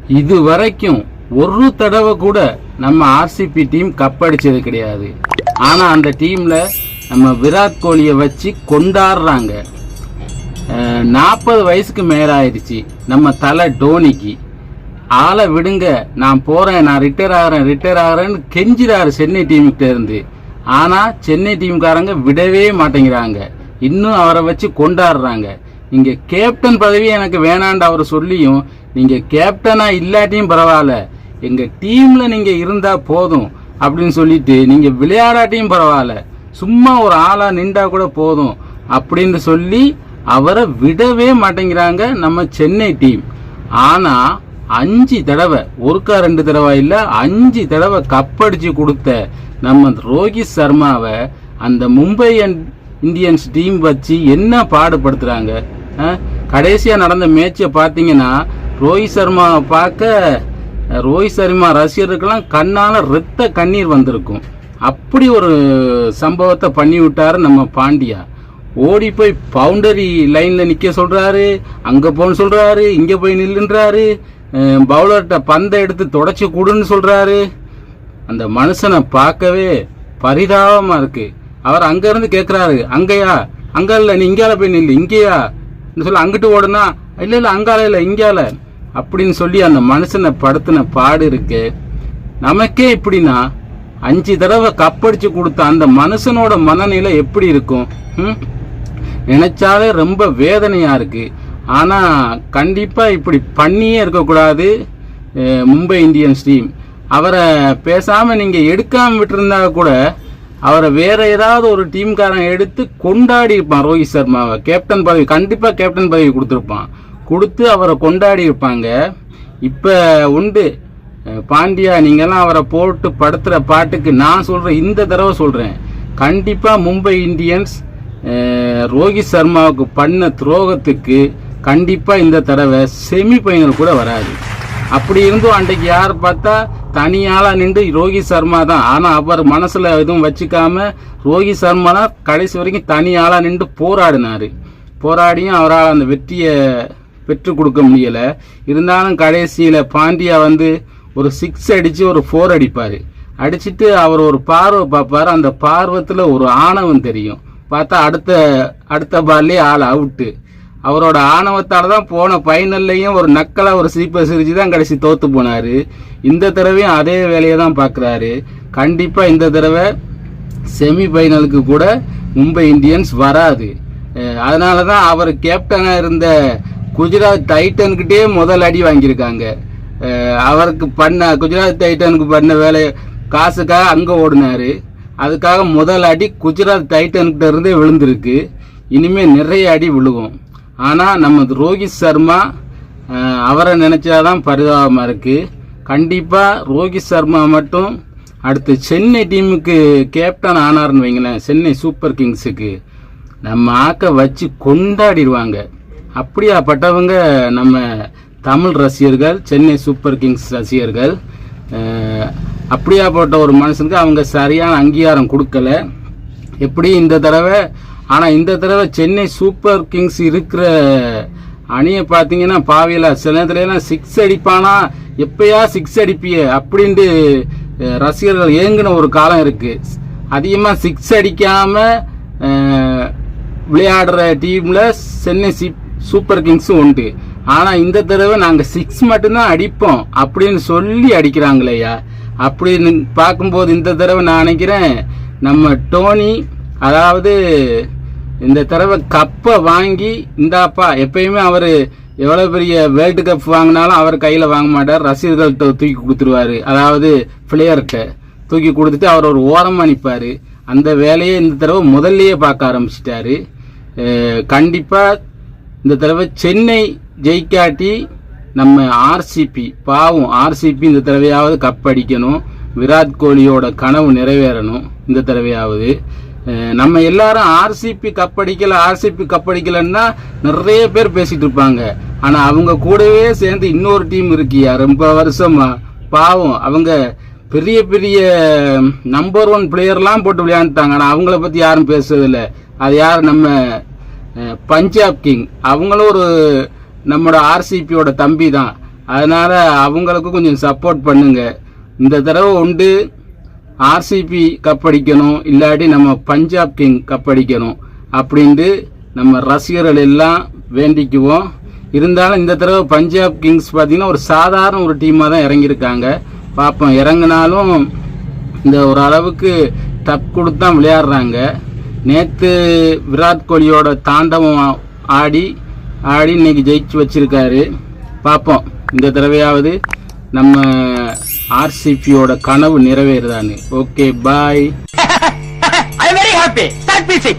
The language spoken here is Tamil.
இது வரைக்கும் ஒரு தடவை கூட நம்ம ஆர்சிபி டீம் கப் அடிச்சது கிடையாது. ஆனா அந்த டீம்ல நம்ம விராட் கோலியை வச்சு கொண்டாடுறாங்க. 40 வயசுக்கு மேல ஆயிடுச்சு நம்ம தலை டோனிக்கு. ஆளை விடுங்க, நான் போறேன், நான் ரிட்டையர் ஆகிறேன்னு கெஞ்சிறாரு சென்னை டீமுக்கிட்ட இருந்து. ஆனா சென்னை டீம்காரங்க விடவே மாட்டேங்கிறாங்க, இன்னும் அவரை வச்சு கொண்டாடுறாங்க. நீங்க கேப்டன் பதவி எனக்கு வேணான்னு அவர் சொல்லியும், நீங்க கேப்டனா இல்லாட்டியும் பரவாயில்ல, எங்க டீம்ல நீங்க இருந்தா போதும் அப்படின்னு சொல்லிட்டு, நீங்க விளையாடாட்டியும் பரவாயில்ல, சும்மா ஒரு ஆளா நின்றா கூட போதும் அப்படின்னு சொல்லி அவரை விடவே மாட்டேங்கிறாங்க நம்ம சென்னை டீம். ஆனா 5 தடவை, ஒருக்கா 2 தடவை இல்ல, 5 தடவை கப்படிச்சு கொடுத்த நம்ம ரோஹித் சர்மாவை அந்த மும்பை இந்தியன்ஸ் டீம் வச்சு என்ன பாடுபடுத்துறாங்க. கடைசியா நடந்த மேட்சை பாத்தீங்கன்னா ரோஹித் சர்மாவை பார்க்க ரோஹித் சர்மா ரசிகர்களுக்கெல்லாம் கண்ணால ரத்த கண்ணீர் வந்திருக்கும். அப்படி ஒரு சம்பவத்தை பண்ணி விட்டாரு நம்ம பாண்டியா. ஓடி போய் பவுண்டரி லைன்ல நிக்க சொல்றாரு, அங்க போன்னு சொல்றாரு, இங்க போய் நில்லுன்றாரு, பவுலர்கிட்ட பந்தை எடுத்து தொடச்சு கொடுன்னு சொல்றாரு. அந்த மனுஷனை பார்க்கவே பரிதாபமா இருக்கு. அவர் அங்க இருந்து கேக்குறாரு, அங்கயா, அங்க இல்ல, நீ இங்கால போய் நில்லு, இங்கேயா சொல்ல, அங்கிட்டு ஓடுனா, இல்ல இல்ல அங்கால இல்ல இங்கால அப்படின்னு சொல்லி அந்த மனுஷனை படுத்தின பாடு இருக்கு. நமக்கே இப்படின்னா 5 தடவை கப்படிச்சு கொடுத்த அந்த மனுஷனோட மனநிலை எப்படி இருக்கும்? நினைச்சாலே ரொம்ப வேதனையா இருக்கு. ஆனா கண்டிப்பா இப்படி பண்ணியே இருக்கக்கூடாது மும்பை இந்தியன்ஸ் டீம். அவரை பேசாம நீங்க எடுக்காம விட்டுருந்தா கூட அவரை வேற ஏதாவது ஒரு டீம்காரன் எடுத்து கொண்டாடி இருப்பான். ரோஹித் சர்மாவை கேப்டன் பதவி, கண்டிப்பா கேப்டன் பதவி கொடுத்துருப்பான், கொடுத்து அவரை கொண்டாடி இருப்பாங்க. இப்ப உண்டு பாண்டியா, நீங்கெல்லாம் அவரை போட்டு படுத்துற பாட்டுக்கு நான் சொல்றேன், இந்த தடவை சொல்றேன், கண்டிப்பா மும்பை இந்தியன்ஸ் ரோஹித் சர்மாவுக்கு பண்ண துரோகத்துக்கு கண்டிப்பா இந்த தடவை செமி ஃபைனல் கூட வராது. அப்படி இருந்தும் அன்றைக்கு யார் பார்த்தா தனியாளா நின்று ரோஹித் சர்மா தான். ஆனா அவர் மனசுல எதுவும் வச்சுக்காம ரோஹித் சர்மா தான் கடைசி வரைக்கும் தனியாளா நின்று போராடினாரு. போராடியும் அவரால் அந்த வெற்றியை பெற்று கொடுக்க முடியல. இருந்தாலும் கடைசியில பாண்டியா வந்து ஒரு 6 அடிச்சு ஒரு 4 அடிப்பாரு. அடிச்சுட்டு அவர் ஒரு பார்வை பார்ப்பாரு. அந்த பார்வத்துல ஒரு ஆணவம் தெரியும். பார்த்தா அடுத்த பால்லே ஆள் அவுட்டு. அவரோட ஆணவத்தால தான் போன ஃபைனல்லையும் ஒரு நக்கலா ஒரு சிரிப்பை சிரிச்சு தான் கடைசி தோத்து போனாரு. இந்த தடவையும் அதே வேலையை தான் பாக்குறாரு. கண்டிப்பா இந்த தடவை செமி ஃபைனலுக்கு கூட மும்பை இந்தியன்ஸ் வராது. அதனாலதான் அவர் கேப்டனா இருந்த குஜராத் டைட்டன்கிட்டே முதல் அடி வாங்கியிருக்காங்க. அவருக்கு குஜராத் டைட்டனுக்கு பண்ண வேலை காசுக்காக அங்க ஓடினாரு. அதுக்காக முதல் அடி குஜராத் டைட்டன்கிட்ட இருந்தே விழுந்திருக்கு. இனிமே நிறைய அடி விழுகும். ஆனா நம்ம ரோஹித் சர்மா, அவரை நினைச்சாதான் பரிதாபமா இருக்கு. கண்டிப்பா ரோஹித் சர்மா மட்டும் அடுத்து சென்னை டீமுக்கு கேப்டன் ஆனார்னு வைங்களேன், சென்னை சூப்பர் கிங்ஸுக்கு நம்ம ஆக்க வச்சு கொண்டாடிடுவாங்க. அப்படியாப்பட்டவங்க நம்ம தமிழ் ரசிகர்கள், சென்னை சூப்பர் கிங்ஸ் ரசிகர்கள். அப்படியாப்பட்ட ஒரு மனுஷனுக்கு அவங்க சரியான அங்கீகாரம் கொடுக்கல. எப்படி இந்த தடவை, ஆனா இந்த தடவை சென்னை சூப்பர் கிங்ஸ் இருக்கிற அணியை பாத்தீங்கன்னா பாவியில சில நேரத்துல 6 அடிப்பானா, எப்பயா 6 அடிப்பிய அப்படின்ட்டு ரசிகர்கள் ஏங்கின ஒரு காலம் இருக்கு. அதிகமா 6 அடிக்காம விளையாடுற டீம்ல சென்னை சூப்பர் கிங்ஸ் உண்டு. ஆனா இந்த தடவை நாங்க 6 மட்டும்தான் அடிப்போம் அப்படின்னு சொல்லி அடிக்கிறாங்களேயா. அப்படின்னு பார்க்கும்போது இந்த தடவை நான் நினைக்கிறேன் நம்ம டோனி, அதாவது இந்த தடவை கப்பை வாங்கி இந்தாப்பா, எப்பயுமே அவரு எவ்வளவு பெரிய வேர்ல்டு கப் வாங்கினாலும் அவர் கையில வாங்க மாட்டார், ரசிகர்கள்ட்ட தூக்கி கொடுத்துருவாரு. அதாவது பிளேயர்கிட்ட தூக்கி கொடுத்துட்டு அவர் ஒரு ஓரமா நிற்பாரு. அந்த வேலையை இந்த தடவை முதல்லயே பார்க்க ஆரம்பிச்சிட்டாரு. கண்டிப்பா இந்த தடவை சென்னை ஜெயிக்காட்டி நம்ம ஆர்சிபி, பாவம் ஆர்சிபி இந்த தடவையாவது கப் அடிக்கணும். விராட் கோலியோட கனவு நிறைவேறணும் இந்த தடவையாவது. நம்ம எல்லாரும் ஆர்சிபி கப் அடிக்கலன்னா நிறைய பேர் பேசிட்டு இருப்பாங்க. ஆனா அவங்க கூடவே சேர்ந்து இன்னொரு டீம் இருக்கியா ரொம்ப வருஷமா, பாவம் அவங்க பெரிய பெரிய நம்பர் 1 பிளேயர்லாம் போட்டு விளையாண்டுட்டாங்க. ஆனா அவங்கள பத்தி யாரும் பேசுறதில்ல. அது யார், நம்ம பஞ்சாப் கிங். அவங்களும் ஒரு நம்மளோட ஆர்சிபியோட தம்பி தான். அதனால அவங்களுக்கு கொஞ்சம் சப்போர்ட் பண்ணுங்க. இந்த தடவை உண்டு ஆர்சிபி கப் அடிக்கணும், இல்லாட்டி நம்ம பஞ்சாப் கிங் கப் அடிக்கணும் அப்படின்ட்டு நம்ம ரசிகர்கள் எல்லாம் வேண்டிக்குவோம். இருந்தாலும் இந்த தடவை பஞ்சாப் கிங்ஸ் பார்த்தீங்கன்னா ஒரு சாதாரண ஒரு டீமாக தான் இறங்கியிருக்காங்க. பார்ப்போம், இறங்கினாலும் இந்த ஒரு அளவுக்கு டப் கொடுத்து தான் விளையாடுறாங்க. நேற்று விராட் கோலியோட தாண்டவம் ஆடி இன்னைக்கு ஜெயிச்சு வச்சிருக்காரு. பார்ப்போம் இந்த தடவையாவது நம்ம ஆர்சிபியோட கனவு நிறைவேறுதான்னு. Okay, bye. I am very happy. Start music.